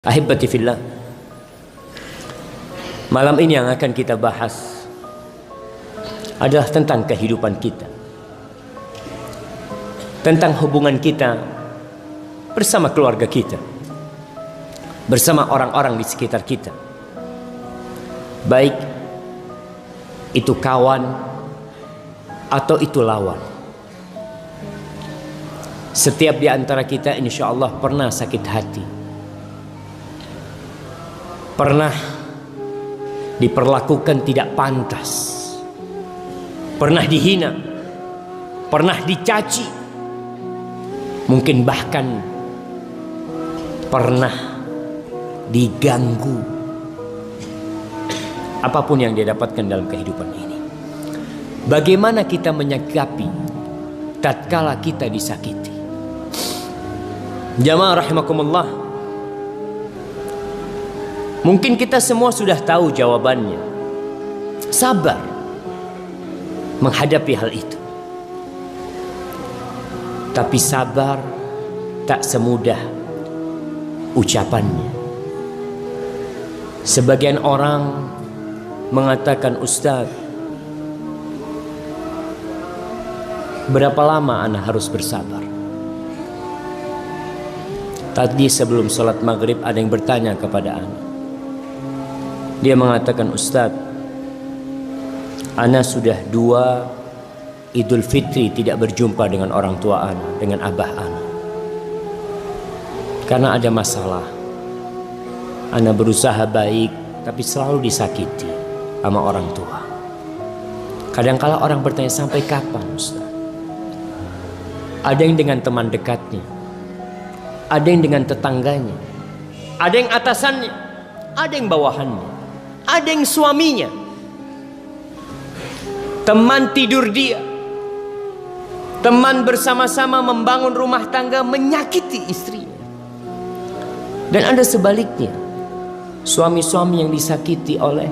Ahibati fillah, malam ini yang akan kita bahas adalah tentang kehidupan kita, tentang hubungan kita bersama keluarga kita, bersama orang-orang di sekitar kita, baik itu kawan atau itu lawan. Setiap di antara kita insya Allah pernah sakit hati, pernah diperlakukan tidak pantas, pernah dihina, pernah dicaci, mungkin bahkan pernah diganggu. Apapun yang dia dapatkan dalam kehidupan ini, bagaimana kita menyikapi tatkala kita disakiti? Jamaah rahimakumullah, mungkin kita semua sudah tahu jawabannya. Sabar menghadapi hal itu. Tapi sabar tak semudah ucapannya. Sebagian orang mengatakan, "Ustaz, berapa lama ana harus bersabar?" Tadi sebelum sholat maghrib ada yang bertanya kepada ana. Dia mengatakan, "Ustaz, ana sudah 2 Idul Fitri tidak berjumpa dengan orang tua ana, dengan abah ana. Karena ada masalah. Ana berusaha baik, tapi selalu disakiti sama orang tua." Kadangkala orang bertanya, "Sampai kapan, Ustaz?" Ada yang dengan teman dekatnya, ada yang dengan tetangganya, ada yang atasannya, ada yang bawahannya, ada yang suaminya, teman tidur dia, teman bersama-sama membangun rumah tangga menyakiti istrinya. Dan ada sebaliknya, suami-suami yang disakiti oleh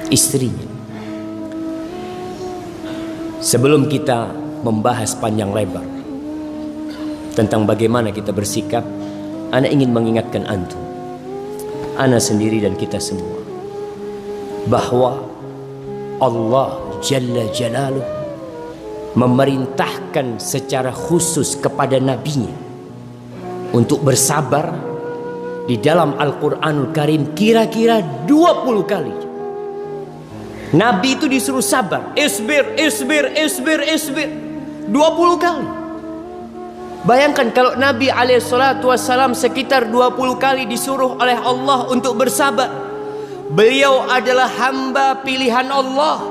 istrinya. Sebelum kita membahas panjang lebar tentang bagaimana kita bersikap, ana ingin mengingatkan antum, ana sendiri dan kita semua, bahwa Allah Jalla Jalaluh memerintahkan secara khusus kepada nabinya untuk bersabar di dalam Al-Quranul Karim kira-kira 20 kali. Nabi itu disuruh sabar, isbir, isbir, isbir, isbir 20 kali. Bayangkan kalau Nabi SAW sekitar 20 kali disuruh oleh Allah untuk bersabar. Beliau adalah hamba pilihan Allah,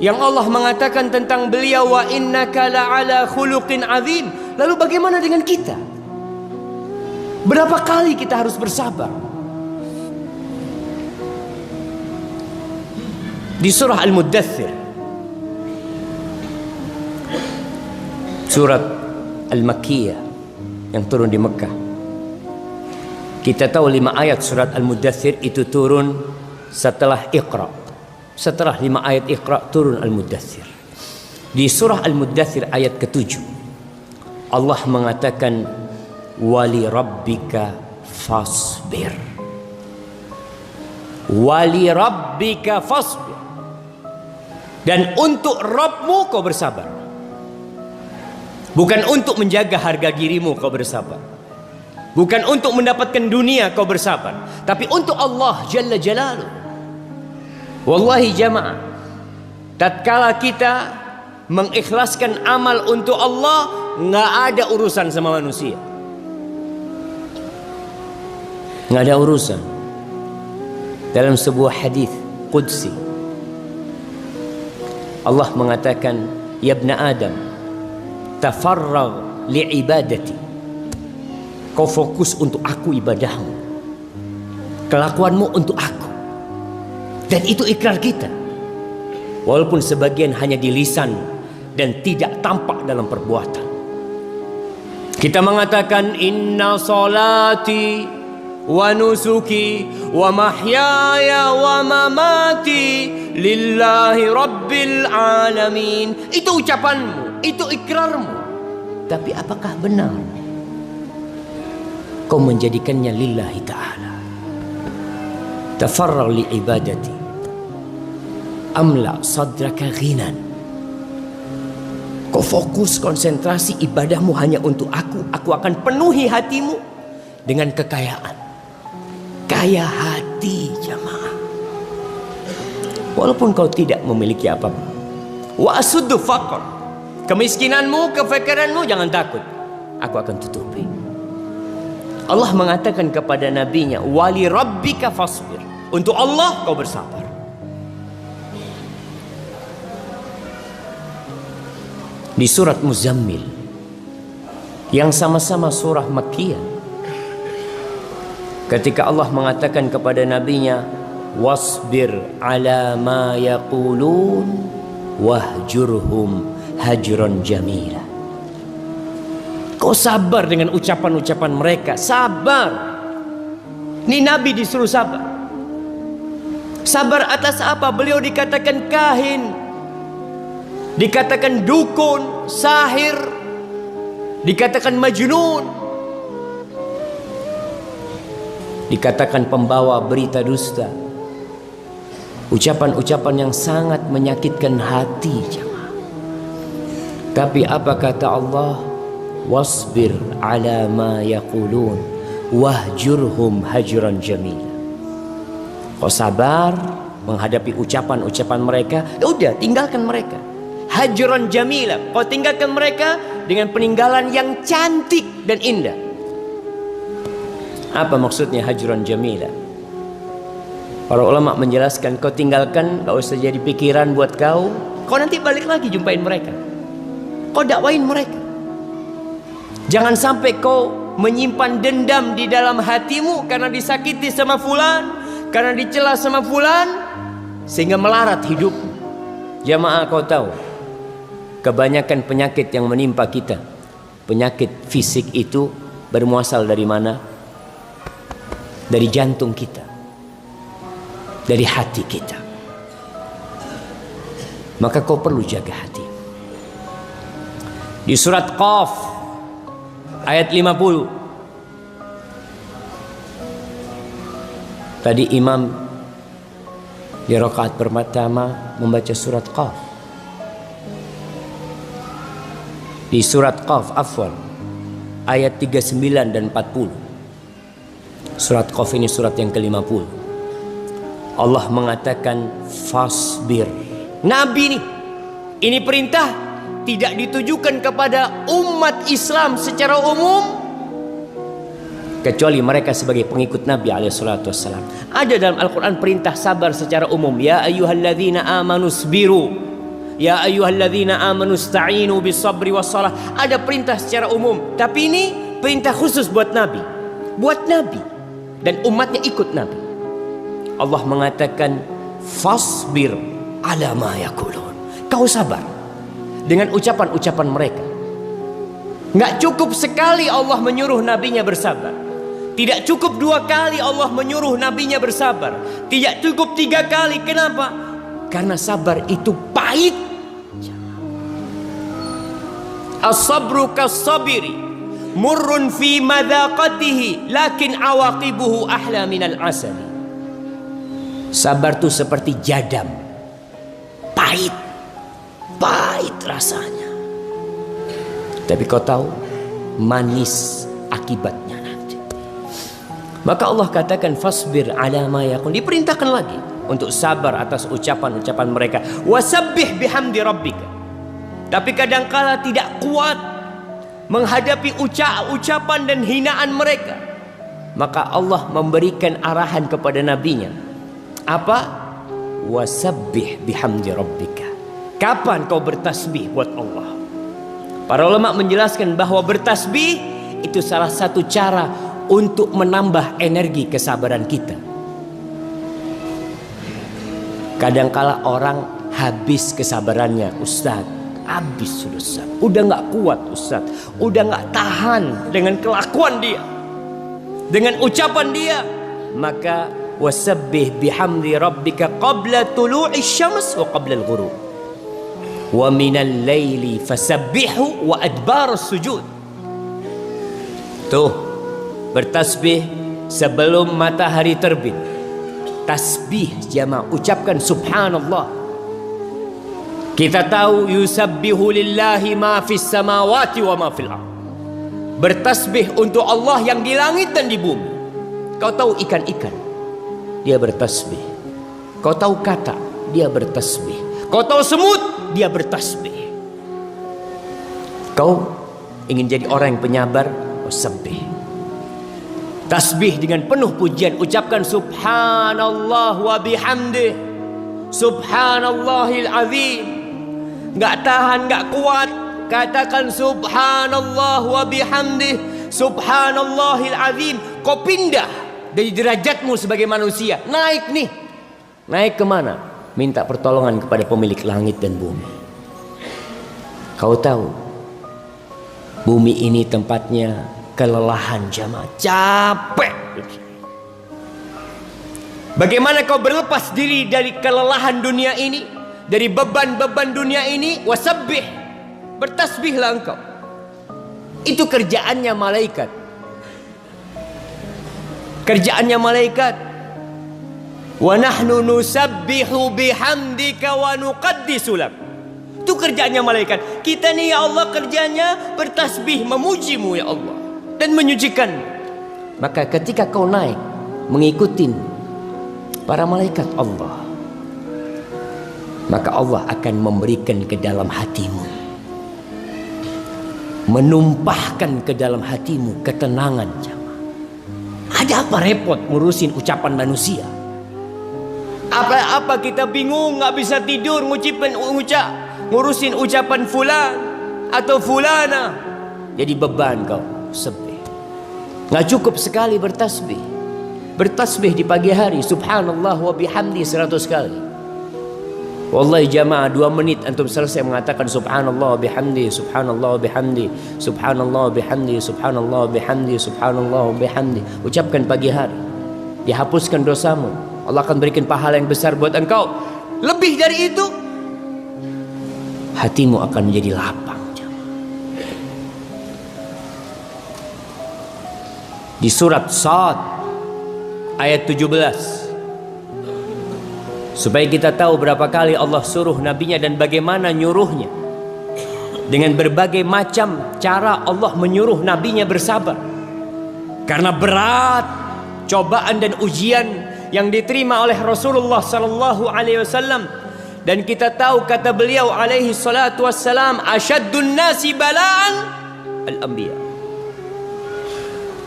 yang Allah mengatakan tentang beliau, "Wa innaka la'ala khuluqin azim." Lalu bagaimana dengan kita? Berapa kali kita harus bersabar? Di surah Al-Muddathir, surat Al-Makkiyah yang turun di Mekah. Kita tahu 5 ayat surat Al-Muddathir itu turun setelah Iqra. Setelah 5 ayat Iqra turun Al-Muddathir. Di surah Al-Muddathir ayat ke-7 Allah mengatakan, "Wali rabbika fasbir." Wali rabbika fasbir. Dan untuk Rabbmu kau bersabar. Bukan untuk menjaga harga dirimu kau bersabar, bukan untuk mendapatkan dunia kau bersabar, tapi untuk Allah Jalla Jalaluh. Wallahi jamaah, tatkala kita mengikhlaskan amal untuk Allah, nggak ada urusan sama manusia, nggak ada urusan. Dalam sebuah hadis qudsi Allah mengatakan, "Ya ibna Adam, tafarragh li'ibadati." Kau fokus untuk aku ibadahmu, kelakuanmu untuk aku. Dan itu ikrar kita, walaupun sebagian hanya di lisan dan tidak tampak dalam perbuatan. Kita mengatakan, "Inna salati wa nusuki wa mahyaya wa mamati lillahi rabbil alamin." Itu ucapanmu, itu ikrarmu. Tapi apakah benar kau menjadikannya lillahi ta'ala. Tafarrag li ibadati amla sadraka ghinan. Kau fokus, konsentrasi ibadahmu hanya untuk aku akan penuhi hatimu dengan kekayaan. Kaya hati jamaah. Walaupun kau tidak memiliki apa-apa. Wa asuddu faqr. Kemiskinanmu, kefakiranmu jangan takut. Aku akan tutupi. Allah mengatakan kepada nabinya, wali rabbika fasbir. Untuk Allah kau bersabar. Di surat Muzammil yang sama-sama surah Makkiyah, ketika Allah mengatakan kepada nabinya, wasbir ala ma yaqulun wahjurhum hajran jamila. Kau sabar dengan ucapan-ucapan mereka. Sabar. Ini Nabi disuruh sabar. Sabar atas apa? Beliau dikatakan kahin, dikatakan dukun, sahir, dikatakan majnun, dikatakan pembawa berita dusta. Ucapan-ucapan yang sangat menyakitkan hati jemaah. Tapi apa kata Allah? Wasbir ala ma yaqulun wahjurhum hajran jamila. Kau sabar menghadapi ucapan-ucapan mereka. Udah, tinggalkan mereka. Hajran jamila. Kau tinggalkan mereka dengan peninggalan yang cantik dan indah. Apa maksudnya hajran jamila? Para ulama menjelaskan, kau tinggalkan, gak usah jadi pikiran buat kau. Kau nanti balik lagi jumpain mereka. Kau dakwain mereka. Jangan sampai kau menyimpan dendam di dalam hatimu karena disakiti sama fulan, karena dicela sama fulan, sehingga melarat hidupmu. Jamaah, kau tahu, kebanyakan penyakit yang menimpa kita, penyakit fisik itu bermuasal dari mana? Dari jantung kita, dari hati kita. Maka kau perlu jaga hati. Di surat Qaf ayat 50, tadi imam di rakaat pertama membaca surat Qaf. Di surat Qaf, afwan, ayat 39 dan 40. Surat Qaf ini surat yang ke-50. Allah mengatakan fasbir. Nabi ini perintah tidak ditujukan kepada umat Islam secara umum, kecuali mereka sebagai pengikut Nabi SAW. Ada dalam Al-Quran perintah sabar secara umum. Ya ayyuhalladzina amanu sabiru, ya ayyuhalladzina amanu sta'inu bisabri wassalah. Ada perintah secara umum, tapi ini perintah khusus buat Nabi. Buat Nabi dan umatnya ikut Nabi. Allah mengatakan fasbir ala ma yaqulun. Kau sabar dengan ucapan-ucapan mereka. Nggak cukup sekali Allah menyuruh nabinya bersabar. Tidak cukup 2 kali Allah menyuruh nabinya bersabar. Tidak cukup 3 kali. Kenapa? Karena sabar itu pahit. As-sabru kas-sabiri murrun fi madaqatihi lakin awaqibuhu ahla minal asali. Sabar itu seperti jadam, pahit, pahit rasanya. Tapi kau tahu manis akibatnya nanti. Maka Allah katakan fasbir ala ma yaqul. Diperintahkan lagi untuk sabar atas ucapan-ucapan mereka. Wasabbih bihamdi rabbika. Tapi kadangkala tidak kuat menghadapi ucapan dan hinaan mereka. Maka Allah memberikan arahan kepada nabinya. Apa? Wasabbih bihamdi rabbika. Kapan kau bertasbih buat Allah? Para ulama menjelaskan bahwa bertasbih itu salah satu cara untuk menambah energi kesabaran kita. Kadangkala orang habis kesabarannya, Ustaz. Habis Ustaz. Udah gak kuat Ustaz. Udah gak tahan dengan kelakuan dia, dengan ucapan dia. Maka wasabbih bihamdi rabbika qabla tulu'i syams wa qabla al-ghurub wa minal laili fasabbihu wa adbar sujud. Tuh, bertasbih sebelum matahari terbit. Tasbih jamaah, ucapkan subhanallah. Kita tahu yusabbihu lillahi ma fis samawati wa ma fil ardh. Bertasbih untuk Allah yang di langit dan di bumi. Kau tahu ikan-ikan, dia bertasbih. Kau tahu kata, dia bertasbih. Kau tahu semut, dia bertasbih. Kau ingin jadi orang yang penyabar, wasabbih. Tasbih dengan penuh pujian, ucapkan subhanallah wa bihamdih, subhanallahil azim. Gak tahan, gak kuat, katakan subhanallah wa bihamdih, subhanallahil azim. Kau pindah dari derajatmu sebagai manusia, naik nih. Naik kemana? Minta pertolongan kepada pemilik langit dan bumi. Kau tahu, bumi ini tempatnya kelelahan jamaah, capek. Bagaimana kau berlepas diri dari kelelahan dunia ini, dari beban-beban dunia ini? Wasabbih, bertasbihlah engkau. Itu kerjaannya malaikat. Kerjaannya malaikat. Wa nahnu nusabbihu bihamdika wa nuqaddisu lak. Itu kerjaannya malaikat. Kita nih ya Allah kerjanya bertasbih, memujimu ya Allah dan menyucikan. Maka ketika kau naik mengikuti para malaikat Allah, maka Allah akan memberikan ke dalam hatimu, menumpahkan ke dalam hatimu ketenangan jamaah. Ada apa repot ngurusin ucapan manusia? Apa kita bingung, nggak bisa tidur ngurusin ucapan fulan atau fulana. Jadi beban kau sepi. Nggak cukup sekali bertasbih. Bertasbih di pagi hari subhanallah wa bihamdi 100 kali. Wallahi jamaah 2 menit antum selesai mengatakan subhanallah wa bihamdi, subhanallah wa bihamdi, subhanallah wa bihamdi, subhanallah wa bihamdi, subhanallah wa bihamdi. Ucapkan pagi hari, dihapuskan dosamu. Allah akan berikan pahala yang besar buat engkau. Lebih dari itu, hatimu akan menjadi lapang. Di surat Shad ayat 17, supaya kita tahu berapa kali Allah suruh nabinya dan bagaimana nyuruhnya. Dengan berbagai macam cara Allah menyuruh nabinya bersabar. Karena berat cobaan dan ujian yang diterima oleh Rasulullah sallallahu alaihi wasallam. Dan kita tahu kata beliau alaihi salatu wassalam, asyaddun nasi bala'an al-anbiya.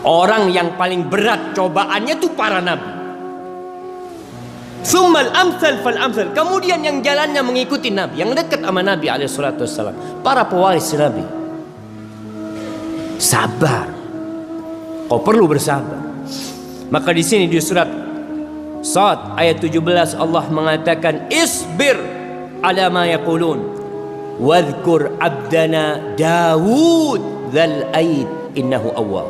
Orang yang paling berat cobaannya itu para nabi. Tsummal amsal fal amsal. Kemudian yang jalannya mengikuti nabi, yang dekat sama nabi alaihi salatu wassalam, para pewaris nabi. Sabar. Kau perlu bersabar. Maka di sini di surat Shad ayat 17 Allah mengatakan isbir ala ma yaqulun wadhkur abdana Daud dzal aid innahu awwab.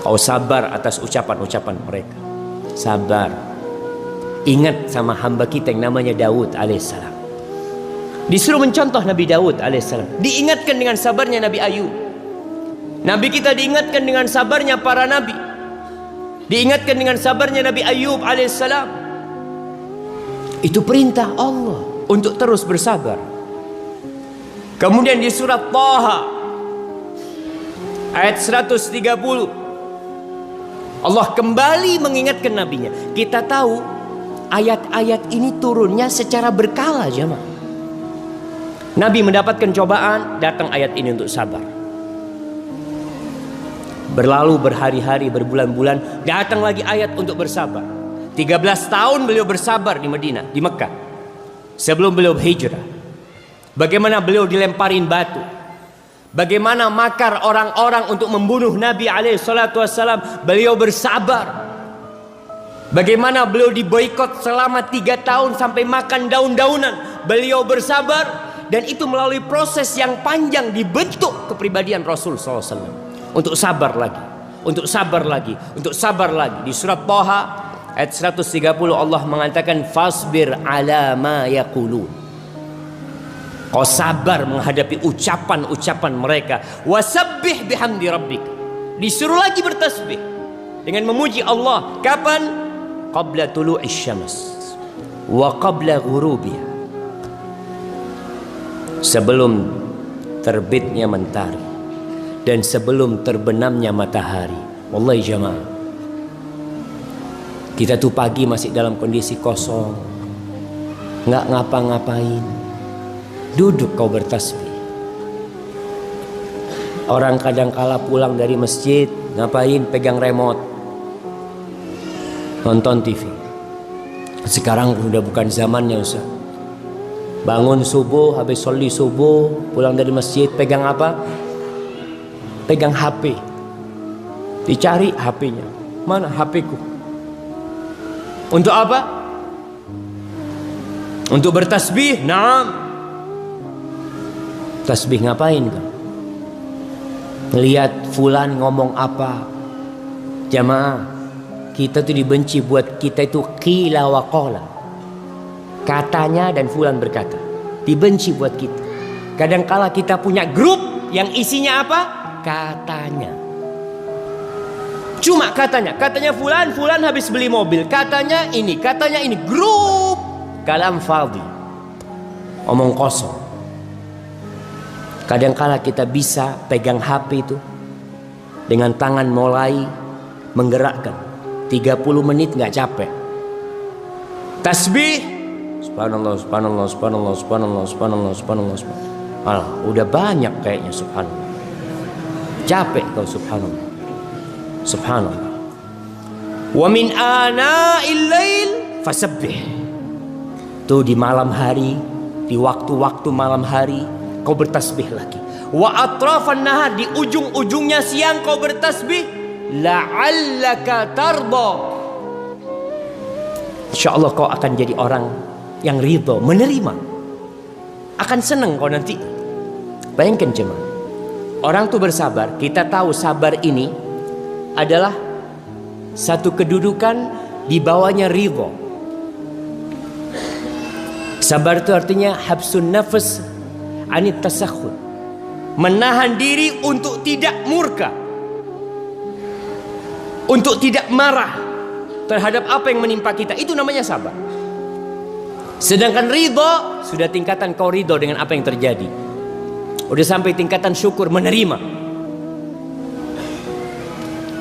Kau sabar atas ucapan-ucapan mereka. Sabar. Ingat sama hamba kita yang namanya Daud alaihissalam. Disuruh mencontoh Nabi Daud alaihissalam. Diingatkan dengan sabarnya Nabi Ayub. Nabi kita diingatkan dengan sabarnya para nabi. Diingatkan dengan sabarnya Nabi Ayub alaihissalam. Itu perintah Allah untuk terus bersabar. Kemudian di surat Thaha ayat 130 Allah kembali mengingatkan nabinya. Kita tahu ayat-ayat ini turunnya secara berkala jemaah. Nabi mendapatkan cobaan, datang ayat ini untuk sabar. Berlalu berhari-hari, berbulan-bulan, datang lagi ayat untuk bersabar. 13 tahun beliau bersabar di Madinah, di Mekah, sebelum beliau hijrah. Bagaimana beliau dilemparin batu, bagaimana makar orang-orang untuk membunuh Nabi SAW, beliau bersabar. Bagaimana beliau diboikot selama 3 tahun sampai makan daun-daunan, beliau bersabar. Dan itu melalui proses yang panjang dibentuk kepribadian Rasul SAW. Untuk sabar lagi, untuk sabar lagi, untuk sabar lagi. Di surat Thaha ayat 130 Allah mengatakan fasbir ala ma yaqulun. Kau sabar menghadapi ucapan-ucapan mereka. Wasabbih bihamdi rabbik. Disuruh lagi bertasbih dengan memuji Allah. Kapan? Qabla tulu'is syams wa qabla ghurubiha. Sebelum terbitnya mentari dan sebelum terbenamnya matahari. Wallahi jamaah, kita tuh pagi masih dalam kondisi kosong, nggak ngapa-ngapain, duduk kau bertasbih. Orang kadang kala pulang dari masjid, ngapain? Pegang remote, nonton TV. Sekarang udah bukan zamannya Ustaz. Bangun subuh, habis sholli subuh, pulang dari masjid, pegang apa? Pegang HP. Dicari HP-nya. Mana HP-ku? Untuk apa? Untuk bertasbih? Naam. Tasbih ngapain kan? Lihat fulan ngomong apa? Jamaah, kita tuh dibenci buat kita itu qila wa qala. Katanya dan fulan berkata. Dibenci buat kita. Kadangkala kita punya grup yang isinya apa? Katanya. Cuma katanya. Katanya fulan habis beli mobil. Katanya ini. Grup kalam fadhi. Omong kosong. Kadangkala kita bisa pegang HP itu dengan tangan mulai menggerakkan. 30 menit nggak capek. Tasbih. Subhanallah, subhanallah, subhanallah, subhanallah, subhanallah, subhanallah, subhanallah. Alah, udah banyak kayaknya subhanallah. Capek kau subhanallah. Subhanallah. Wa min ana'il lail fasabbih. Tuh di malam hari, di waktu-waktu malam hari kau bertasbih lagi. Wa atrafan nahar, di ujung-ujungnya siang kau bertasbih. La'allaka tarda. Insyaallah kau akan jadi orang yang ridho, menerima. Akan senang kau nanti. Bayangkan jemaah, orang tuh bersabar. Kita tahu sabar ini adalah satu kedudukan di bawahnya ridho. Sabar itu artinya habsun nafas anit tasakhut. Menahan diri untuk tidak murka, untuk tidak marah terhadap apa yang menimpa kita. Itu namanya sabar. Sedangkan ridho sudah tingkatan kau ridho dengan apa yang terjadi. Udah sampai tingkatan syukur, menerima.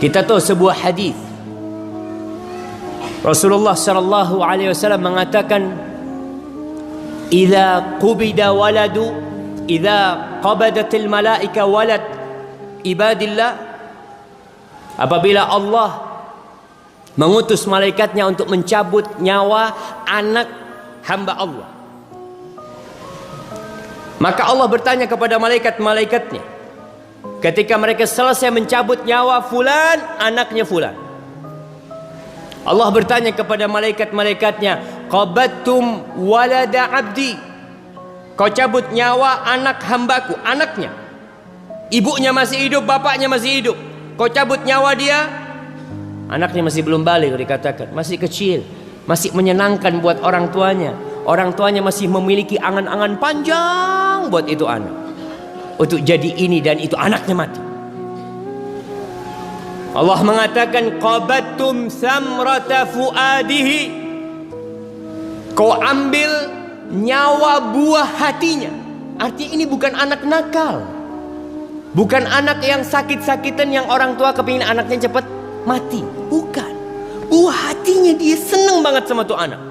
Kita tahu sebuah hadis. Rasulullah sallallahu alaihi wasallam mengatakan, "Idza qubida waladu, idza qabadatil malaika walad ibadillah." Apabila Allah mengutus malaikatnya untuk mencabut nyawa anak hamba Allah, maka Allah bertanya kepada malaikat-malaikatnya ketika mereka selesai mencabut nyawa fulan, anaknya fulan. Allah bertanya kepada malaikat-malaikatnya, qabattum walada abdi, kau cabut nyawa anak hambaku, anaknya, ibunya masih hidup, bapaknya masih hidup, kau cabut nyawa dia, anaknya masih belum balik, dikatakan masih kecil, masih menyenangkan buat orang tuanya. Orang tuanya masih memiliki angan-angan panjang buat itu anak, untuk jadi ini dan itu, anaknya mati. Allah mengatakan, qabattum samrata fuadihi, kau ambil nyawa buah hatinya. Artinya ini bukan anak nakal, bukan anak yang sakit-sakitan yang orang tua kepingin anaknya cepat mati. Bukan. Buah hatinya, dia senang banget sama tuh anak.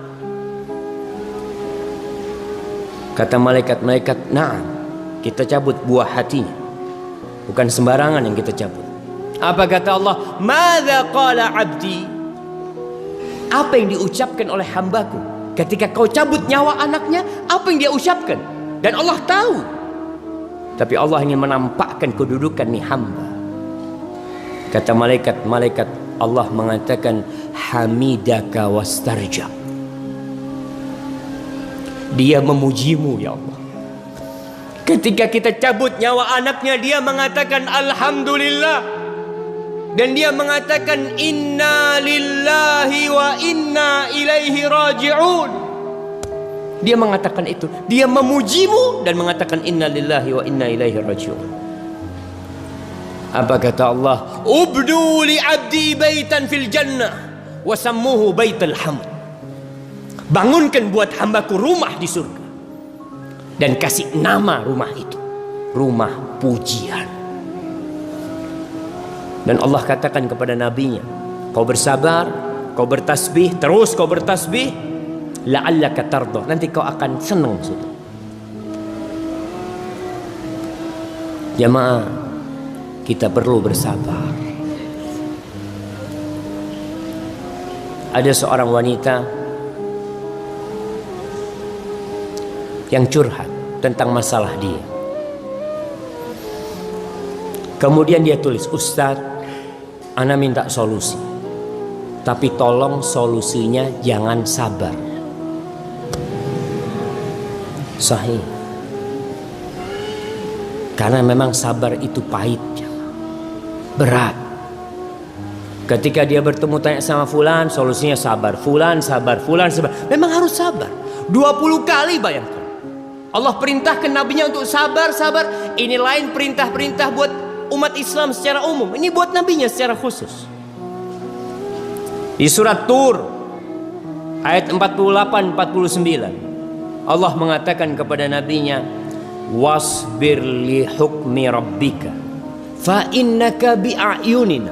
Kata malaikat-malaikat, "Na'am, kita cabut buah hatinya." Bukan sembarangan yang kita cabut. Apa kata Allah? "Madza qala 'abdi?" Apa yang diucapkan oleh hambaku ketika kau cabut nyawa anaknya? Apa yang dia ucapkan? Dan Allah tahu. Tapi Allah ingin menampakkan kedudukan nih hamba. Kata malaikat-malaikat, Allah mengatakan, hamidaka wastarja. Dia memujimu ya Allah. Ketika kita cabut nyawa anaknya, dia mengatakan alhamdulillah. Dan dia mengatakan inna lillahi wa inna ilaihi raji'un. Dia mengatakan itu. Dia memujimu dan mengatakan inna lillahi wa inna ilaihi raji'un. Apa kata Allah? Ubdu li abdi baitan fil jannah wa sammuhu baital hamd. Bangunkan buat hambaku rumah di surga. Dan kasih nama rumah itu rumah pujian. Dan Allah katakan kepada nabinya, kau bersabar, kau bertasbih, terus kau bertasbih, la'allaka tarda, nanti kau akan senang sudah. Jamaah, kita perlu bersabar. Ada seorang wanita yang curhat tentang masalah dia. Kemudian dia tulis, Ustaz, ana minta solusi, tapi tolong solusinya jangan sabar. Sahih. Karena memang sabar itu pahit, berat. Ketika dia bertemu tanya sama fulan, solusinya sabar. Fulan sabar, fulan sabar. Memang harus sabar. 20 kali bayangkan. Allah perintahkan nabinya untuk sabar. Ini lain perintah-perintah buat umat Islam secara umum. Ini buat nabinya secara khusus. Di surat Tur ayat 48-49 Allah mengatakan kepada nabinya, wasbir li hukmi rabbika fa innaka bi'ayunina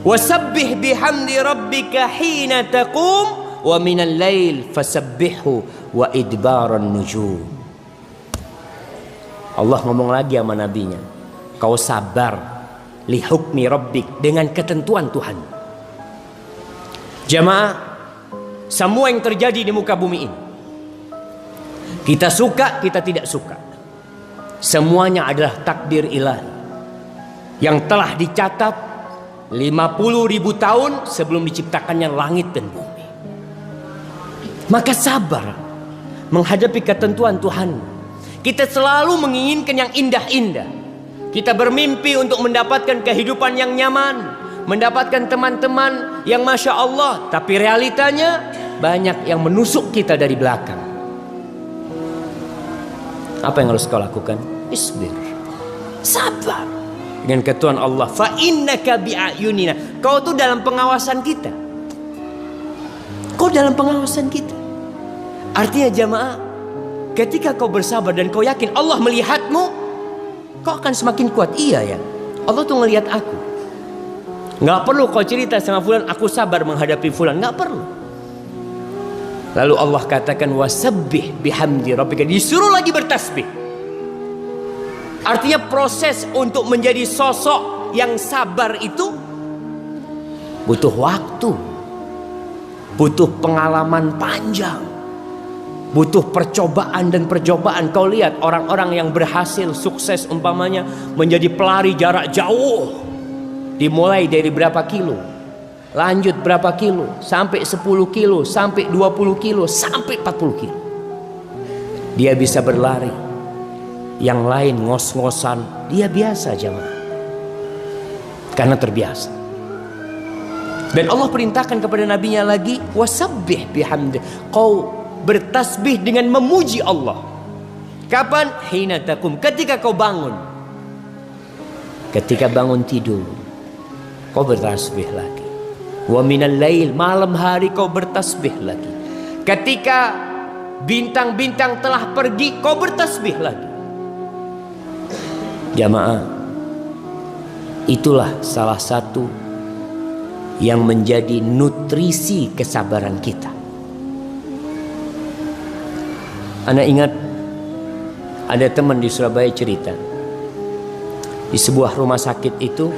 wasabbih bihamdi rabbika hina taqum wa minal lail fasabbihu wa idbaran nujum. Allah ngomong lagi sama nabinya, kau sabar li hukmi rabbik, dengan ketentuan Tuhan. Jamaah, semua yang terjadi di muka bumi ini, kita suka, kita tidak suka, semuanya adalah takdir ilahi yang telah dicatat 50.000 tahun sebelum diciptakannya langit dan bumi. Maka sabar menghadapi ketentuan Tuhan. Kita selalu menginginkan yang indah-indah. Kita bermimpi untuk mendapatkan kehidupan yang nyaman, mendapatkan teman-teman yang Masya Allah. Tapi realitanya banyak yang menusuk kita dari belakang. Apa yang harus kau lakukan? Isbir, sabar dengan ketentuan Allah. Fa innaka bi'ayunina, kau tuh dalam pengawasan kita. Kau dalam pengawasan kita. Artinya jamaah, ketika kau bersabar dan kau yakin Allah melihatmu, kau akan semakin kuat. Iya ya, Allah tuh ngelihat aku. Nggak perlu kau cerita sama fulan, aku sabar menghadapi fulan. Nggak perlu. Lalu Allah katakan wasabbih bihamdi rabbika, disuruh lagi bertasbih. Artinya proses untuk menjadi sosok yang sabar itu butuh waktu, butuh pengalaman panjang, butuh percobaan dan percobaan. Kau lihat orang-orang yang berhasil sukses umpamanya menjadi pelari jarak jauh, dimulai dari berapa kilo, lanjut berapa kilo, sampai 10 kilo, sampai 20 kilo, sampai 40 kilo. Dia bisa berlari. Yang lain ngos-ngosan, dia biasa jemaah. Karena terbiasa. Dan Allah perintahkan kepada nabinya lagi, wasabbih bihamdi, kau bertasbih dengan memuji Allah. Kapan? Hina takum, ketika kau bangun. Ketika bangun tidur, kau bertasbih lagi. Wa minal lail, malam hari kau bertasbih lagi. Ketika bintang-bintang telah pergi, kau bertasbih lagi. Jamaah, itulah salah satu yang menjadi nutrisi kesabaran kita. Ana ingat ada teman di Surabaya cerita, di sebuah rumah sakit itu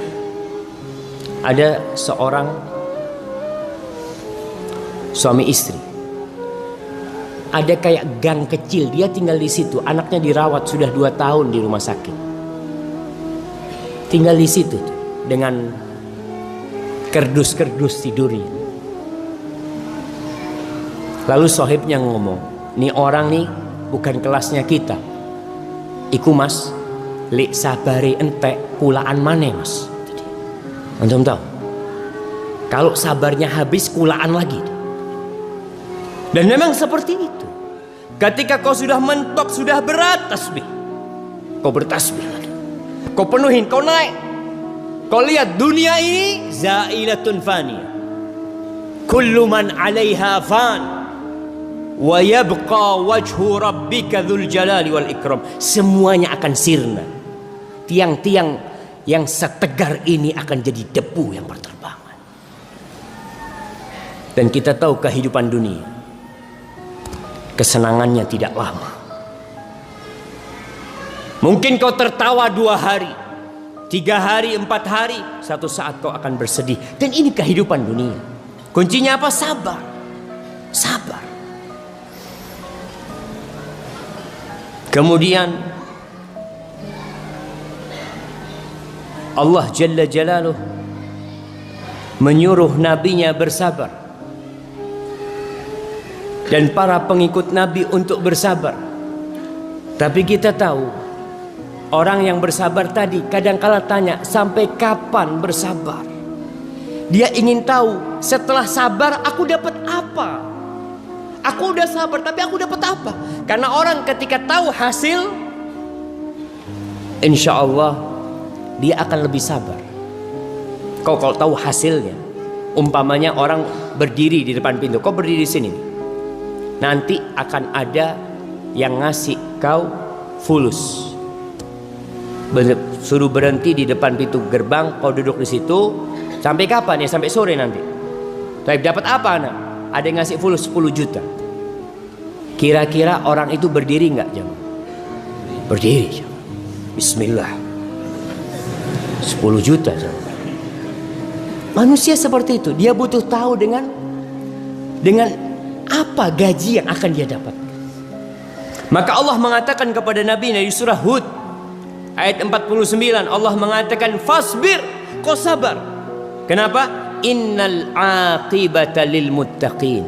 ada seorang suami istri. Ada kayak gang kecil, dia tinggal di situ. Anaknya dirawat sudah 2 tahun di rumah sakit. Tinggal di situ dengan kerdus-kerdus tidurnya. Lalu sohibnya ngomong, nih orang nih bukan kelasnya kita. Iku mas, li sabari entek kulaan mane mas. Antum tahu? Kalau sabarnya habis kulaan lagi. Dan memang seperti itu. Ketika kau sudah mentok, sudah berat tasbih, kau bertasbih lagi. Kau penuhin, kau naik. Kau lihat dunia ini zailatun faniyah. Kullu man 'alaiha fan wa yabqa wajhu rabbika dzul jalali wal ikram. Semuanya akan sirna. Tiang-tiang yang setegar ini akan jadi debu yang berterbangan. Dan kita tahu kehidupan dunia, kesenangannya tidak lama. Mungkin kau tertawa 2 hari, 3 hari, 4 hari, satu saat kau akan bersedih. Dan ini kehidupan dunia. Kuncinya apa? Sabar. Sabar. Kemudian Allah Jalla Jalaluh menyuruh nabinya bersabar dan para pengikut Nabi untuk bersabar. Tapi kita tahu orang yang bersabar tadi kadang-kala tanya, sampai kapan bersabar? Dia ingin tahu, setelah sabar aku dapat apa? Aku udah sabar tapi aku dapat apa? Karena orang ketika tahu hasil, insya Allah dia akan lebih sabar. Kau kalau tahu hasilnya, umpamanya orang berdiri di depan pintu, kau berdiri di sini, nanti akan ada yang ngasih kau fulus, suruh berhenti di depan pintu gerbang, kau duduk di situ sampai kapan ya? Sampai sore nanti. Tapi dapat apa anak? Ada yang ngasih fulus 10 juta. Kira-kira orang itu berdiri nggak jam? Berdiri. Bismillah. 10 juta. Manusia seperti itu, dia butuh tahu dengan apa gaji yang akan dia dapat. Maka Allah mengatakan kepada Nabi di surah Hud ayat 49, Allah mengatakan fasbir, kau sabar. Kenapa? Innal aqibata lil muttaqin.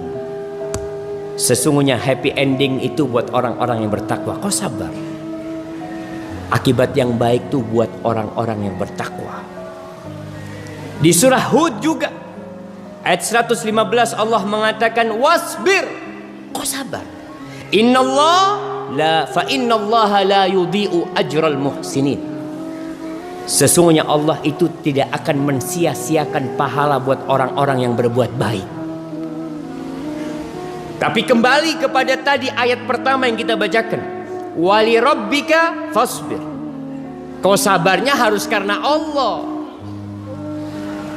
Sesungguhnya happy ending itu buat orang-orang yang bertakwa. Kau sabar. Akibat yang baik itu buat orang-orang yang bertakwa. Di surah Hud juga ayat 115 Allah mengatakan wasbir, kau sabar. Innallaha la yudhi'u ajral muhsinin. Sesungguhnya Allah itu tidak akan mensia-siakan pahala buat orang-orang yang berbuat baik. Tapi kembali kepada tadi ayat pertama yang kita bacakan, wali rabbika fasbir. Kau sabarnya harus karena Allah.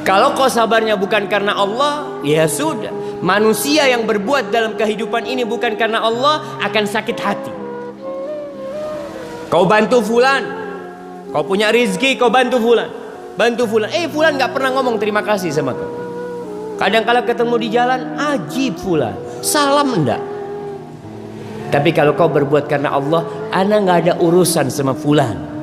Kalau kau sabarnya bukan karena Allah, ya sudah. Manusia yang berbuat dalam kehidupan ini bukan karena Allah akan sakit hati. Kau bantu fulan, kau punya rezeki, kau bantu fulan, bantu fulan. Fulan nggak pernah ngomong terima kasih sama kau. Kadang-kala ketemu di jalan, ajib fulan, salam enggak. Tapi kalau kau berbuat karena Allah, ana nggak ada urusan sama fulan.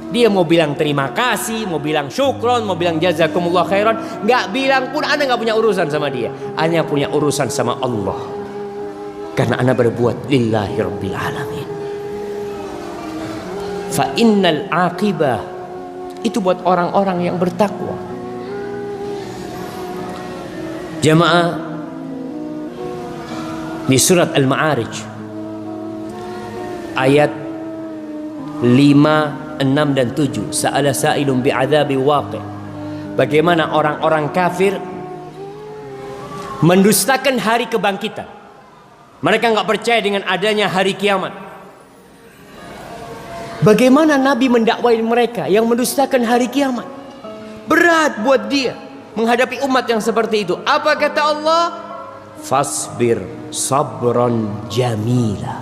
Dia mau bilang terima kasih, mau bilang syukron, mau bilang jazakumullah khairan, nggak bilang pun ana nggak punya urusan sama dia. Ana punya urusan sama Allah. Karena ana berbuat lillahi rabbil alamin. Fa innal aqibah itu buat orang-orang yang bertakwa. Jamaah, di surat Al-Ma'arij ayat 5, 6 dan 7, sa'ala sa'ilun bi'adzabi waqi'. Bagaimana orang-orang kafir mendustakan hari kebangkitan. Mereka enggak percaya dengan adanya hari kiamat. Bagaimana Nabi mendakwai mereka yang mendustakan hari kiamat? Berat buat dia menghadapi umat yang seperti itu. Apa kata Allah? Fasbir sabran jamila.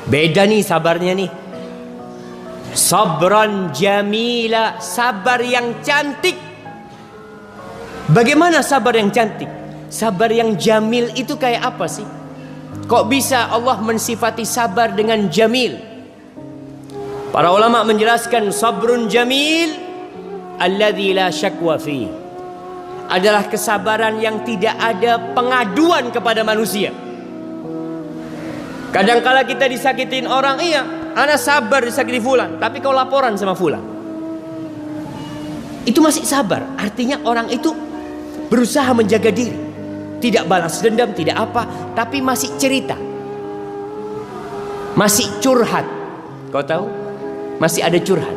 Beda nih sabarnya nih. Sabran jamila, sabar yang cantik. Bagaimana sabar yang cantik? Sabar yang jamil itu kayak apa sih? Kok bisa Allah mensifati sabar dengan jamil? Para ulama menjelaskan sabrun jamil alladzi la syakwa fi, adalah kesabaran yang tidak ada pengaduan kepada manusia. Kadangkala kita disakitin orang, iya, ana sabar disakiti fulan, tapi kau laporan sama fulan. Itu masih sabar. Artinya orang itu berusaha menjaga diri, tidak balas dendam, tidak apa, tapi masih cerita. Masih curhat. Kau tahu? Masih ada curhat.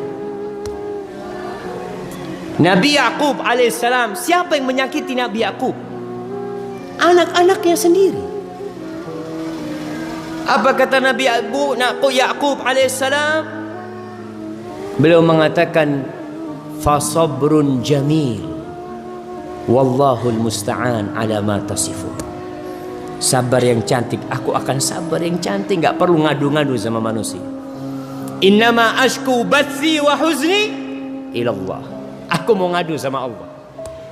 Nabi Yakub alaihissalam, siapa yang menyakiti Nabi Yakub? Anak-anaknya sendiri. Apa kata Nabi Yakub alaihissalam? Beliau mengatakan, fasabrun jamil, wallahul musta'an ala ma tasifun. Sabar yang cantik, aku akan sabar yang cantik, nggak perlu ngadu-ngadu sama manusia. Innama ashku bathi wa huzni ilallah. Aku mau ngadu sama Allah.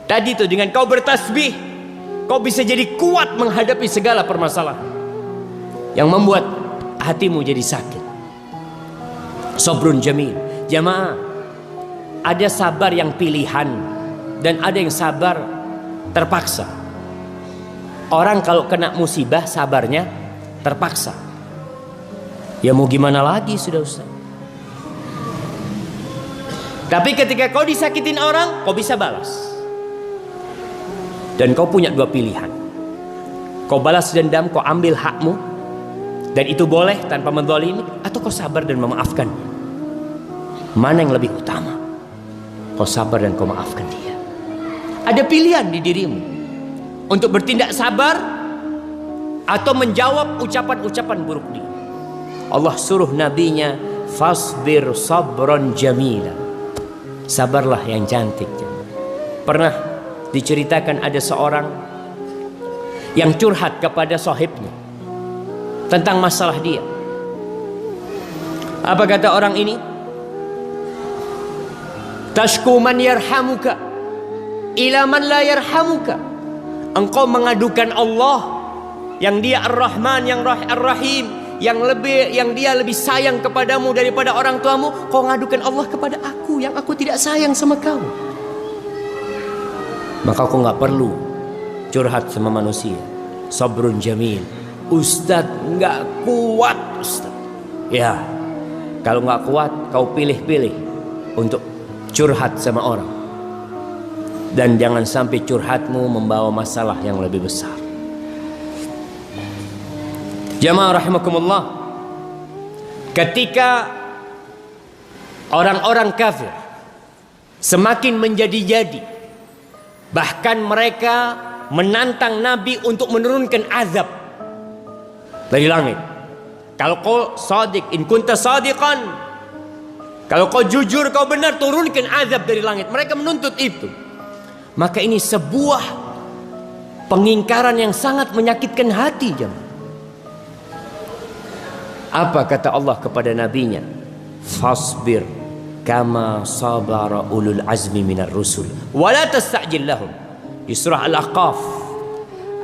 Tadi tuh dengan kau bertasbih, kau bisa jadi kuat menghadapi segala permasalahan yang membuat hatimu jadi sakit. Sabrun jamil. Jamaah, ada sabar yang pilihan dan ada yang sabar terpaksa. Orang kalau kena musibah sabarnya terpaksa. Ya mau gimana lagi sudah Ustaz. Tapi ketika kau disakitin orang, kau bisa balas. Dan kau punya dua pilihan. Kau balas dendam, kau ambil hakmu, dan itu boleh tanpa menzalimi, atau kau sabar dan memaafkan. Mana yang lebih utama? Kau sabar dan kau maafkan dia. Ada pilihan di dirimu untuk bertindak sabar atau menjawab ucapan-ucapan buruk dia. Allah suruh nabinya, fasbir sabran jamila. Sabarlah yang cantik. Pernah diceritakan ada seorang yang curhat kepada sahibnya tentang masalah dia. Apa kata orang ini? Tashku man yarhamuka ila man la yarhamuka. Engkau mengadukan Allah yang dia Ar-Rahman, yang Ar-Rahim, yang dia lebih sayang kepadamu daripada orang tuamu. Kau ngadukan Allah kepada aku yang aku tidak sayang sama kau. Maka kau nggak perlu curhat sama manusia. Sabrun jamil. Ustadz nggak kuat Ustadz. Ya, kalau nggak kuat kau pilih-pilih untuk curhat sama orang. Dan jangan sampai curhatmu membawa masalah yang lebih besar. Jamaah rahimakumullah, ketika orang-orang kafir semakin menjadi-jadi, bahkan mereka menantang Nabi untuk menurunkan azab dari langit. Kalau kau sadiq, in kunta sadiqan, kalau kau jujur, kau benar, turunkan azab dari langit. Mereka menuntut itu. Maka ini sebuah pengingkaran yang sangat menyakitkan hati, jemaah. Apa kata Allah kepada nabinya? Fasbir kama sabara ulul azmi minar rusul wa la tasta'jil lahum. Di surah Al-Ahqaf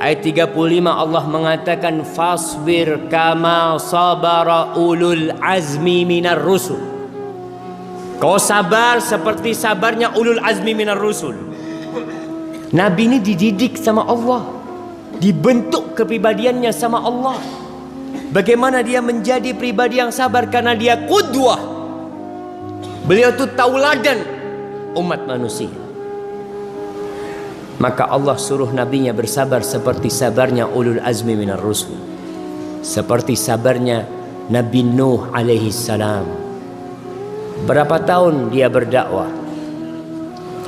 ayat 35 Allah mengatakan fasbir kama sabara ulul azmi minar rusul. Kau sabar seperti sabarnya ulul azmi minar rusul. Nabi ini dididik sama Allah, dibentuk kepribadiannya sama Allah. Bagaimana dia menjadi pribadi yang sabar? Karena dia qudwah. Beliau itu tauladan umat manusia. Maka Allah suruh nabinya bersabar seperti sabarnya ulul azmi minar rusul, seperti sabarnya Nabi Nuh alaihi salam. Berapa tahun dia berdakwah?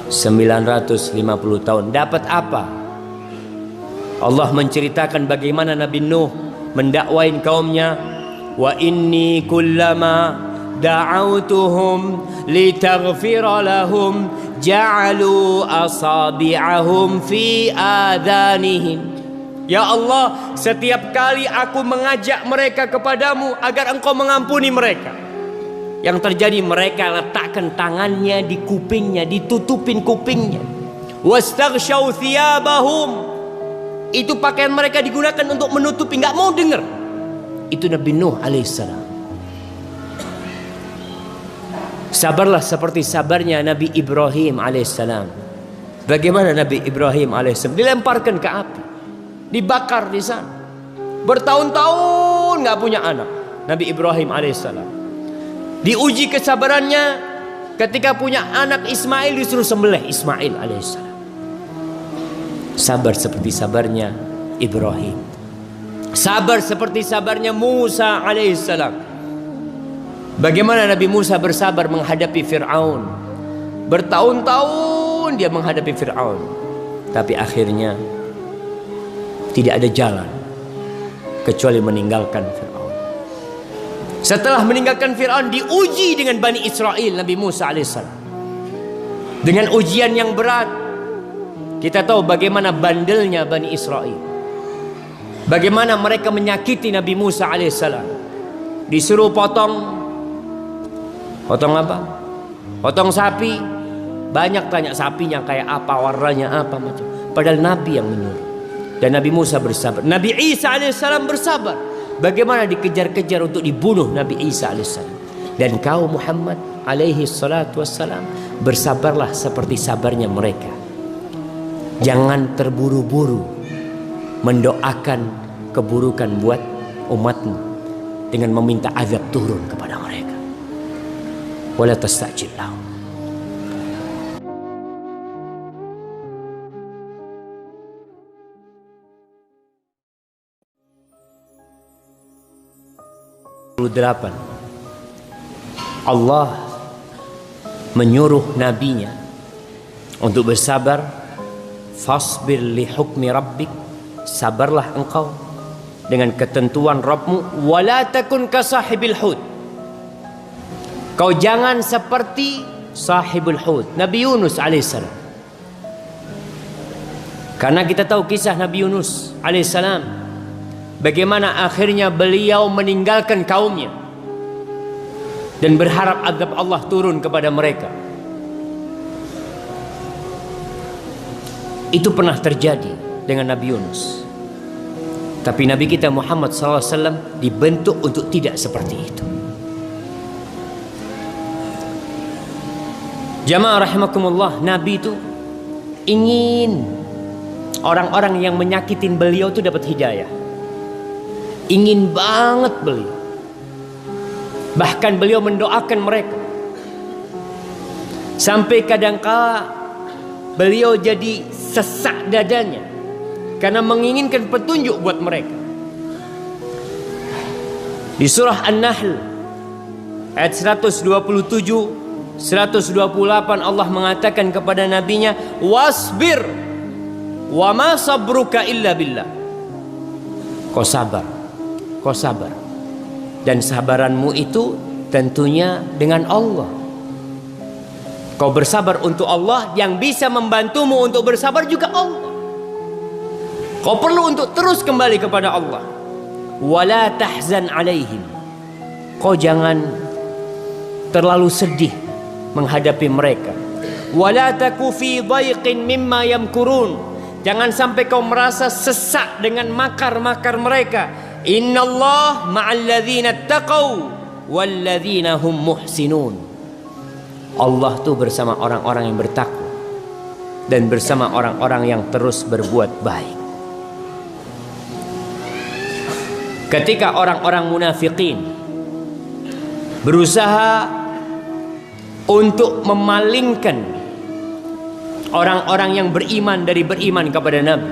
950 tahun. Dapat apa? Allah menceritakan bagaimana Nabi Nuh mendakwain kaumnya. Wa inni kullama da'autuhum litaghfira lahum ja'alu asabi'ahum fi adhanihim. Ya Allah, setiap kali aku mengajak mereka kepadamu agar engkau mengampuni mereka, yang terjadi mereka letakkan tangannya di kupingnya, ditutupin kupingnya. Wastaghshaw thiyabahum. Itu pakaian mereka digunakan untuk menutupi, nggak mau dengar. Itu Nabi Nuh alaihissalam. Sabarlah seperti sabarnya Nabi Ibrahim alaihissalam. Bagaimana Nabi Ibrahim alaihissalam? Dilemparkan ke api, dibakar di sana, bertahun-tahun nggak punya anak. Nabi Ibrahim alaihissalam diuji kesabarannya ketika punya anak Ismail, disuruh sembelih Ismail alaihissalam. Sabar seperti sabarnya Ibrahim. Sabar seperti sabarnya Musa alaihissalam. Bagaimana Nabi Musa bersabar menghadapi Fir'aun. Bertahun-tahun dia menghadapi Fir'aun, tapi akhirnya tidak ada jalan kecuali meninggalkan Fir'aun. Setelah meninggalkan Fir'aun, diuji dengan Bani Israel, Nabi Musa alaihissalam, dengan ujian yang berat. Kita tahu bagaimana bandelnya Bani Israel, bagaimana mereka menyakiti Nabi Musa alaihissalam. Disuruh potong apa? Potong sapi. Banyak tanya sapinya kayak apa, warnanya apa, macam. Padahal Nabi yang menyuruh. Dan Nabi Musa bersabar. Nabi Isa alaihissalam bersabar. Bagaimana dikejar-kejar untuk dibunuh Nabi Isa alaihissalam. Dan kau Muhammad alaihi salatu wassalam, bersabarlah seperti sabarnya mereka. Jangan terburu-buru mendoakan keburukan buat umatmu dengan meminta azab turun kepada mereka. Wala tastajil lahum. Allah menyuruh nabinya untuk bersabar. Fasbir li hukmi rabbik, sabarlah engkau dengan ketentuan Rabbmu. Wala takun ka sahibil hud, kau jangan seperti sahibul hud, Nabi Yunus alaihissalam. Karena kita tahu kisah Nabi Yunus alaihissalam, bagaimana akhirnya beliau meninggalkan kaumnya dan berharap azab Allah turun kepada mereka. Itu pernah terjadi dengan Nabi Yunus. Tapi Nabi kita Muhammad SAW dibentuk untuk tidak seperti itu. Jamaah rahimakumullah, Nabi itu ingin orang-orang yang menyakitin beliau itu dapat hidayah. Ingin banget beliau. Bahkan beliau mendoakan mereka. Sampai kadangkala beliau jadi sesak dadanya karena menginginkan petunjuk buat mereka. Di surah An-Nahl ayat 127 128 Allah mengatakan kepada nabinya, wasbir wa ma sabruka illa billah. Kau sabar dan sabaranmu itu tentunya dengan Allah. Kau bersabar untuk Allah, yang bisa membantumu untuk bersabar juga Allah. Kau perlu untuk terus kembali kepada Allah. Wala tahzan alaihim, kau jangan terlalu sedih menghadapi mereka. Wala taku fi dhaiqin mimma yamkurun, jangan sampai kau merasa sesak dengan makar-makar mereka. Innallah ma'al ladzina taqaw wal ladzina hum muhsinun. Allah tuh bersama orang-orang yang bertakwa dan bersama orang-orang yang terus berbuat baik. Ketika orang-orang munafikin berusaha untuk memalingkan orang-orang yang beriman dari beriman kepada Nabi,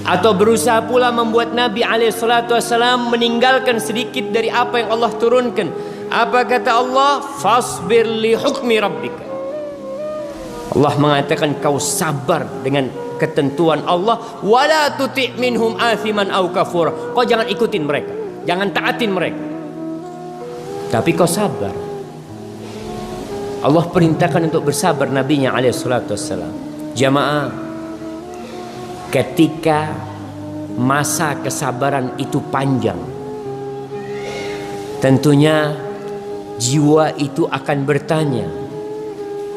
atau berusaha pula membuat Nabi alaihissalam meninggalkan sedikit dari apa yang Allah turunkan, apa kata Allah? Fasbir li hukmi rabbika. Allah mengatakan kau sabar dengan ketentuan Allah. Wala tuti' minhum athiman au kafura, kau jangan ikutin mereka, jangan taatin mereka, tapi kau sabar. Allah perintahkan untuk bersabar nabinya alaihissalam. Jamaah, ketika masa kesabaran itu panjang, tentunya jiwa itu akan bertanya,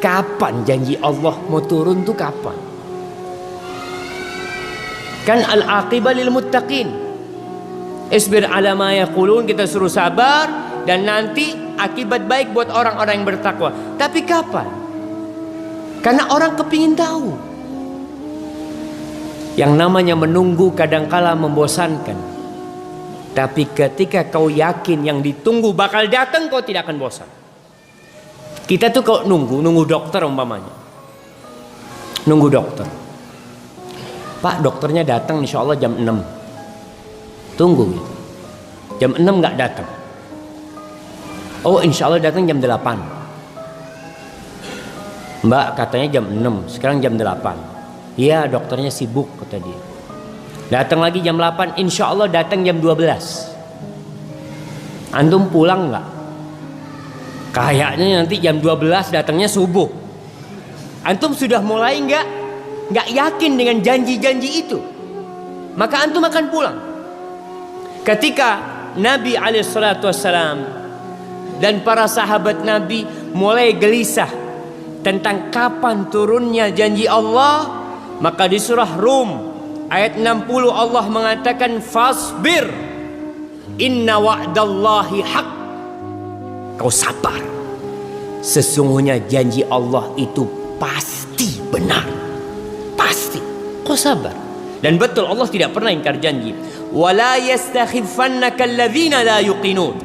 kapan janji Allah mau turun tuh kapan? Kan al-aqibah lil muttaqin. Isbir ala ma yaqulun, kita suruh sabar dan nanti akibat baik buat orang-orang yang bertakwa. Tapi kapan? Karena orang kepingin tahu. Yang namanya menunggu kadangkala membosankan. Tapi ketika kau yakin yang ditunggu bakal datang, kau tidak akan bosan. Kita tuh kalau nunggu dokter umpamanya, nunggu dokter, Pak dokternya datang insya Allah jam 6, tunggu gitu. Jam 6 nggak datang, Oh insya Allah datang jam 8. Mbak katanya jam 6, sekarang jam 8. Iya dokternya sibuk kata dia. Datang lagi jam 8, insya Allah datang jam 12. Antum pulang nggak? Kayaknya nanti jam 12 datangnya subuh. Antum sudah mulai nggak yakin dengan janji-janji itu, maka antum akan pulang. Ketika Nabi alaihissalam dan para sahabat Nabi mulai gelisah tentang kapan turunnya janji Allah, maka di surah Rum ayat 60 Allah mengatakan fasbir inna wa'dallahi haq. Kau sabar, sesungguhnya janji Allah itu pasti benar, pasti. Kau sabar. Dan betul Allah tidak pernah ingkar janji. Wala yastakhifannaka alladzina la yuqinun.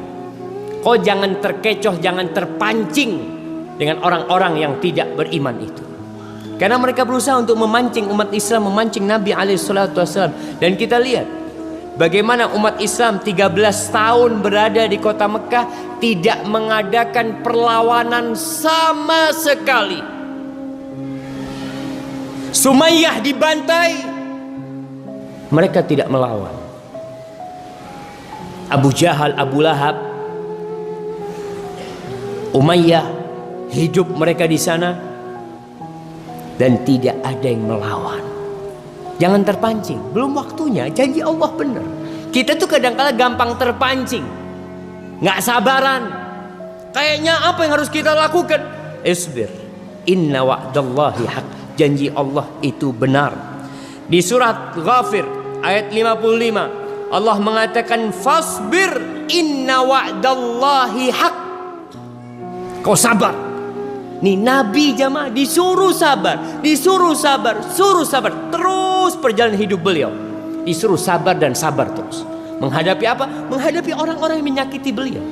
Kau jangan terkecoh, jangan terpancing dengan orang-orang yang tidak beriman itu. Karena mereka berusaha untuk memancing umat Islam, memancing Nabi alaihissalam. Dan kita lihat bagaimana umat Islam 13 tahun berada di kota Mekah tidak mengadakan perlawanan sama sekali. Sumayyah dibantai, mereka tidak melawan. Abu Jahal, Abu Lahab, Umayyah, hidup mereka di sana dan tidak ada yang melawan. Jangan terpancing, belum waktunya. Janji Allah benar. Kita tuh kadang-kala gampang terpancing, nggak sabaran. Kayaknya apa yang harus kita lakukan? Isbir, inna wa'dallahi haq. Janji Allah itu benar. Di surat Ghafir ayat 55 Allah mengatakan fasbir inna wa'dallahi haq. Kau sabar. Nih Nabi jamaah disuruh sabar, disuruh sabar, suruh sabar. Terus perjalanan hidup beliau disuruh sabar dan sabar terus. Menghadapi apa? Menghadapi orang-orang yang menyakiti beliau.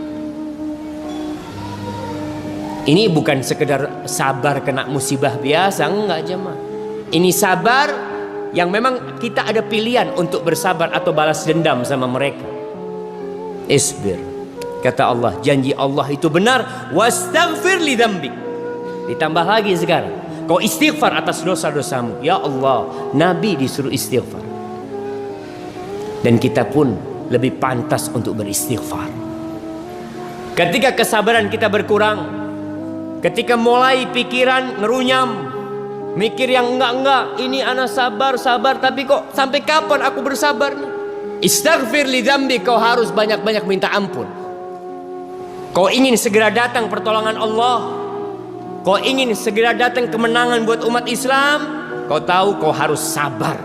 Ini bukan sekedar sabar kena musibah biasa, enggak jemaah. Ini sabar yang memang kita ada pilihan untuk bersabar atau balas dendam sama mereka. Isbir, kata Allah, janji Allah itu benar. Wastaghfir li dzambik. Ditambah lagi sekarang, kau istighfar atas dosa-dosamu. Ya Allah, Nabi disuruh istighfar. Dan kita pun lebih pantas untuk beristighfar. Ketika kesabaran kita berkurang, ketika mulai pikiran ngerunyam, mikir yang enggak, ini anak sabar, tapi kok sampai kapan aku bersabar nih? Istaghfir li dzambi, kau harus banyak-banyak minta ampun. Kau ingin segera datang pertolongan Allah, kau ingin segera datang kemenangan buat umat Islam, kau tahu kau harus sabar.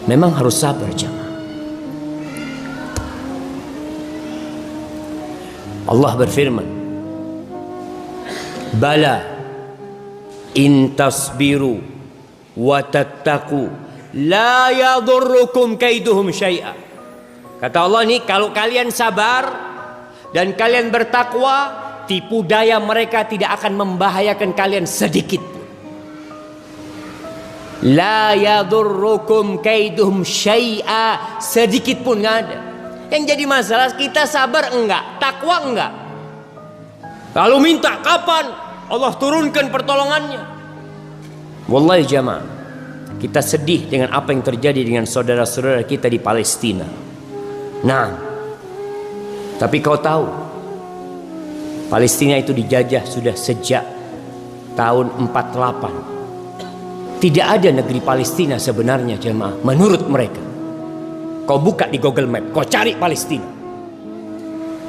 Memang harus sabar jemaah. Allah berfirman, bala in tasbiru wa tattaqu la yadurrukum kaiduhum syai'a. Kata Allah nih, kalau kalian sabar dan kalian bertakwa, tipu daya mereka tidak akan membahayakan kalian sedikit pun. La yadurrukum kaiduhum syai'a, sedikit pun nggak ada. Yang jadi masalah kita sabar enggak, takwa enggak. Lalu minta kapan Allah turunkan pertolongannya. Wallahi jamaah, kita sedih dengan apa yang terjadi dengan saudara-saudara kita di Palestina. Nah, tapi kau tahu Palestina itu dijajah sudah sejak tahun 48. Tidak ada negeri Palestina sebenarnya jemaah menurut mereka. Kau buka di Google Map, kau cari Palestina,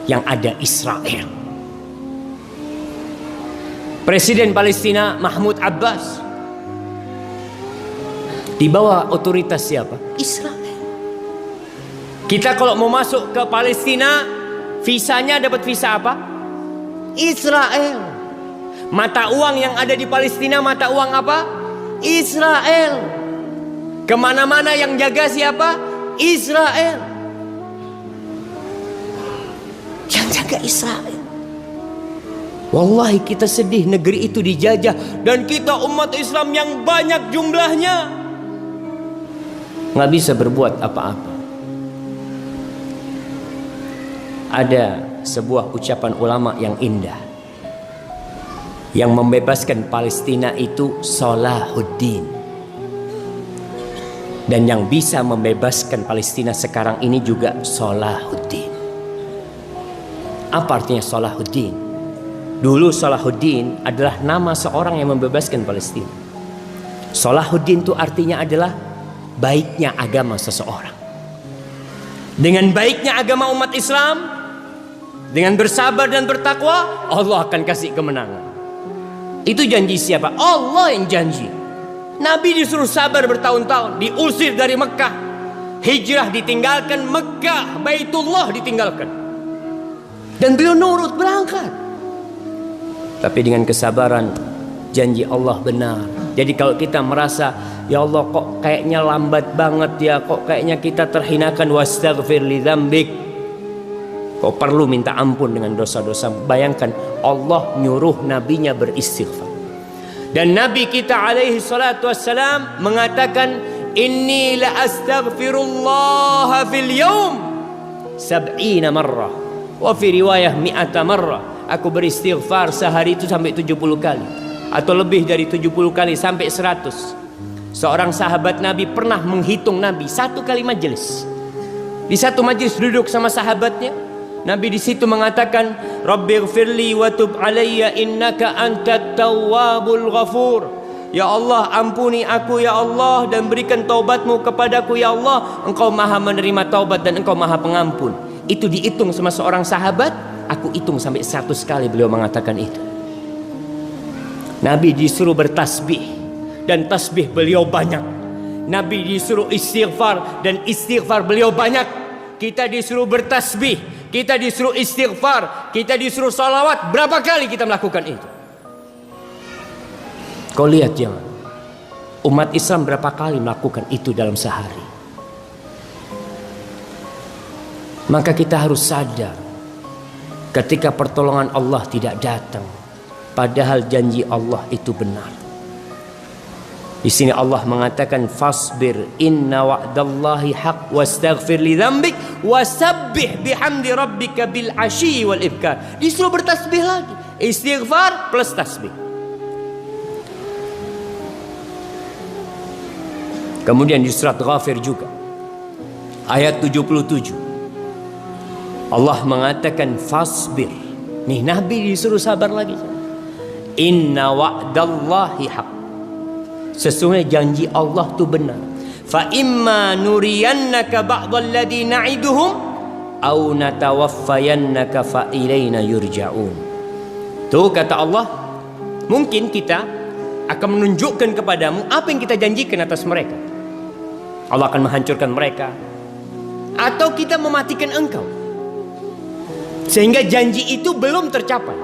yang ada Israel. Presiden Palestina Mahmud Abbas di bawah otoritas siapa? Israel. Kita kalau mau masuk ke Palestina, visanya dapat visa apa? Israel. Mata uang yang ada di Palestina mata uang apa? Israel. Kemana-mana yang jaga siapa? Israel. Yang jaga Israel. Wallahi kita sedih, negeri itu dijajah dan kita umat Islam yang banyak jumlahnya nggak bisa berbuat apa-apa. Ada sebuah ucapan ulama yang indah. Yang membebaskan Palestina itu Salahuddin. Dan yang bisa membebaskan Palestina sekarang ini juga Salahuddin. Apa artinya Salahuddin? Dulu Salahuddin adalah nama seorang yang membebaskan Palestina. Salahuddin itu artinya adalah baiknya agama seseorang. Dengan baiknya agama umat Islam, dengan bersabar dan bertakwa, Allah akan kasih kemenangan. Itu janji siapa? Allah yang janji. Nabi disuruh sabar bertahun-tahun, diusir dari Mekah, hijrah ditinggalkan, Mekah, Baitullah ditinggalkan, dan beliau nurut berangkat. Tapi dengan kesabaran, janji Allah benar. Jadi kalau kita merasa, ya Allah kok kayaknya lambat banget ya, kok kayaknya kita terhinakan, wastaghfir li dzambik, kok perlu minta ampun dengan dosa-dosa. Bayangkan Allah nyuruh nabinya beristighfar. Dan Nabi kita alaihi salatu wassalam mengatakan, inni la astaghfirullah fil yawm 70 marrah wa fi riwayah 100 marrah. Aku beristighfar sehari itu sampai 70 kali, atau lebih dari 70 kali sampai 100. Seorang sahabat Nabi pernah menghitung Nabi satu kali majelis. Di satu majelis duduk sama sahabatnya, Nabi di situ mengatakan, Rabbighfirli wa tub alayya innaka antat tawwabul ghafur. Ya Allah, ampuni aku ya Allah, dan berikan taubatmu kepadaku ya Allah. Engkau maha menerima taubat dan engkau maha pengampun. Itu dihitung sama seorang sahabat. Aku hitung sampai 100 kali beliau mengatakan itu. Nabi disuruh bertasbih, dan tasbih beliau banyak. Nabi disuruh istighfar, dan istighfar beliau banyak. Kita disuruh bertasbih, kita disuruh istighfar, kita disuruh salawat. Berapa kali kita melakukan itu? Kau lihat jangan, umat Islam berapa kali melakukan itu dalam sehari. Maka kita harus sadar, ketika pertolongan Allah tidak datang, padahal janji Allah itu benar. Di sini Allah mengatakan, fasbir inna wa'dallahi haq wastaghfir li dzambik wasabbih bihamdi rabbika bil asyi wal ibkar. Disuruh bertasbih lagi, istighfar plus tasbih. Kemudian di surat Ghafir juga ayat 77 Allah mengatakan fasbir. Nih Nabi disuruh sabar lagi. Inna wa'dallahi haq. Sesungguhnya janji Allah itu benar. Fa imma nuriyannaka ba'dal ladzi na'iduhum aw natawaffayannaka fa ilaina yurja'un. Tuh kata Allah, mungkin kita akan menunjukkan kepadamu apa yang kita janjikan atas mereka. Allah akan menghancurkan mereka, atau kita mematikan engkau, sehingga janji itu belum tercapai,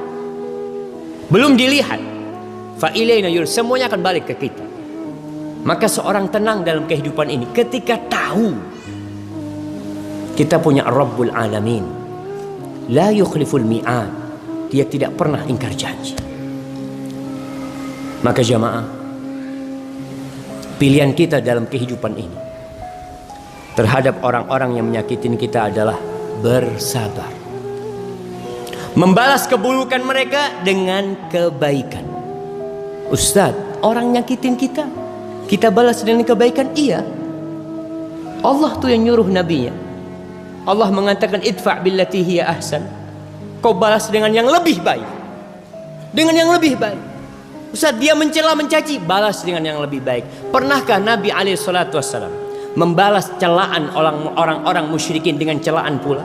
belum dilihat. Fa ilaina yurja'un, semuanya akan balik ke kita. Maka seorang tenang dalam kehidupan ini ketika tahu kita punya Rabbul Alamin, la yukhliful mi'ad, dia tidak pernah ingkar janji. Maka jamaah, pilihan kita dalam kehidupan ini terhadap orang-orang yang menyakitin kita adalah bersabar, membalas keburukan mereka dengan kebaikan. Ustadz, orang nyakitin kita, kita balas dengan kebaikan. Iya, Allah tuh yang nyuruh nabinya. Allah mengatakan idfa' billati hiya ahsan. Kau balas dengan yang lebih baik, dengan yang lebih baik. Ustaz, dia mencela mencaci, balas dengan yang lebih baik. Pernahkah Nabi alaihissalatu wassalam membalas celaan orang-orang musyrikin dengan celaan pula?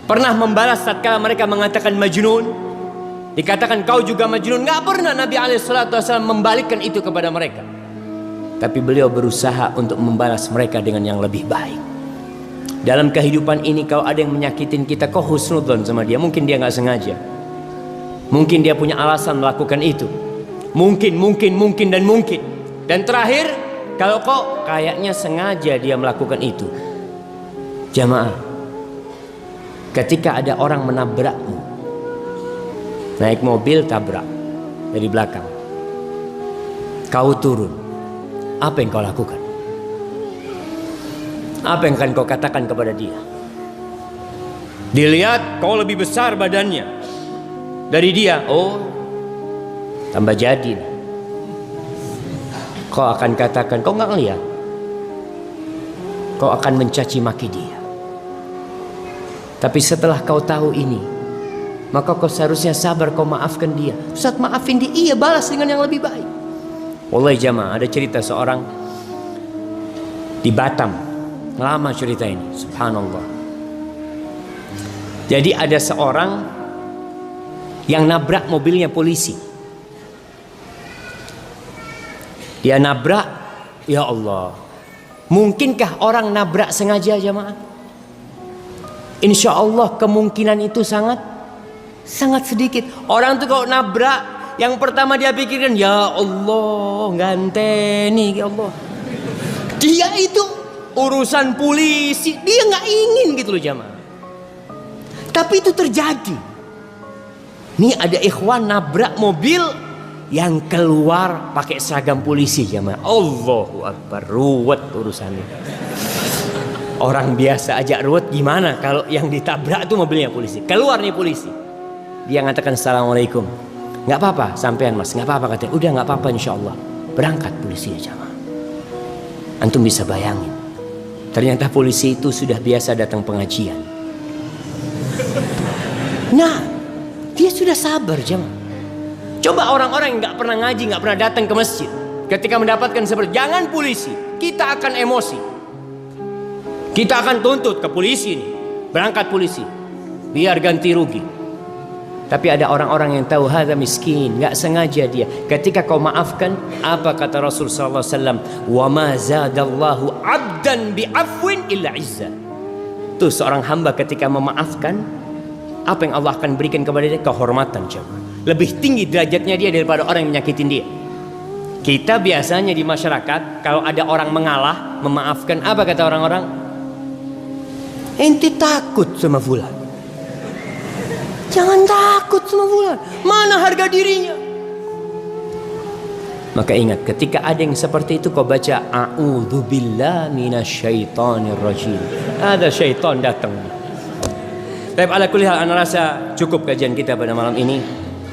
Pernah membalas tatkala mereka mengatakan majnun, dikatakan kau juga majnun? Nggak pernah Nabi alaihissalatu wassalam membalikkan itu kepada mereka. Tapi beliau berusaha untuk membalas mereka dengan yang lebih baik. Dalam kehidupan ini kalau ada yang menyakitin kita, kau husnudzon sama dia. Mungkin dia nggak sengaja, mungkin dia punya alasan melakukan itu, mungkin. Dan terakhir, kalau kau kayaknya sengaja dia melakukan itu. Jamaah, ketika ada orang menabrakmu, naik mobil tabrak dari belakang, kau turun, apa yang kau lakukan? Apa yang akan kau katakan kepada dia? Dilihat kau lebih besar badannya dari dia, oh tambah jadi. Kau akan katakan, kau nggak ngeliat, kau akan mencaci maki dia. Tapi setelah kau tahu ini, maka kau seharusnya sabar, kau maafkan dia. Saat maafin dia, iya balas dengan yang lebih baik. Wallahi jamaah, ada cerita seorang di Batam, lama cerita ini, subhanallah. Jadi ada seorang yang nabrak mobilnya polisi. Dia nabrak, ya Allah. Mungkinkah orang nabrak sengaja jamaah? Insya Allah kemungkinan itu sangat sedikit. Orang tuh kalau nabrak, yang pertama dia pikirkan, ya Allah ganteni, ya Allah. Dia itu urusan polisi, dia nggak ingin gitu loh jamaah. Tapi itu terjadi. Nih ada ikhwan nabrak mobil yang keluar pakai seragam polisi jamaah. Allahu Akbar, ruwet urusannya. Orang biasa aja ruwet, gimana kalau yang ditabrak tuh mobilnya polisi. Keluar nih polisi, dia ngatakan assalamualaikum. Nggak apa-apa sampean mas, nggak apa-apa katanya. Udah nggak apa-apa insya Allah. Berangkat polisi ya jamaah. Antum bisa bayangin, ternyata polisi itu sudah biasa datang pengajian. Nah, dia sudah sabar jamaah. Coba orang-orang yang nggak pernah ngaji, nggak pernah datang ke masjid, ketika mendapatkan seperti, jangan polisi, kita akan emosi. Kita akan tuntut ke polisi ini, berangkat polisi, biar ganti rugi. Tapi ada orang-orang yang tahu hadza miskin, nggak sengaja dia. Ketika kau maafkan, apa kata Rasul sallallahu alaihi wasallam? Wa ma zadallahu 'abdan bi'afwin illa 'izza. Tuh seorang hamba ketika memaafkan, apa yang Allah akan berikan kepada dia? Kehormatan jemaah. Lebih tinggi derajatnya dia daripada orang yang menyakitin dia. Kita biasanya di masyarakat kalau ada orang mengalah, memaafkan, apa kata orang-orang? Ente takut sama fulan. Jangan takut sama fulan. Mana harga dirinya? Maka ingat, ketika ada yang seperti itu, kau baca a'udzubillahi minasyaitonirrajim. Ada syaitan datang. Baik, ala kulli hal, ana rasa cukup kajian kita pada malam ini.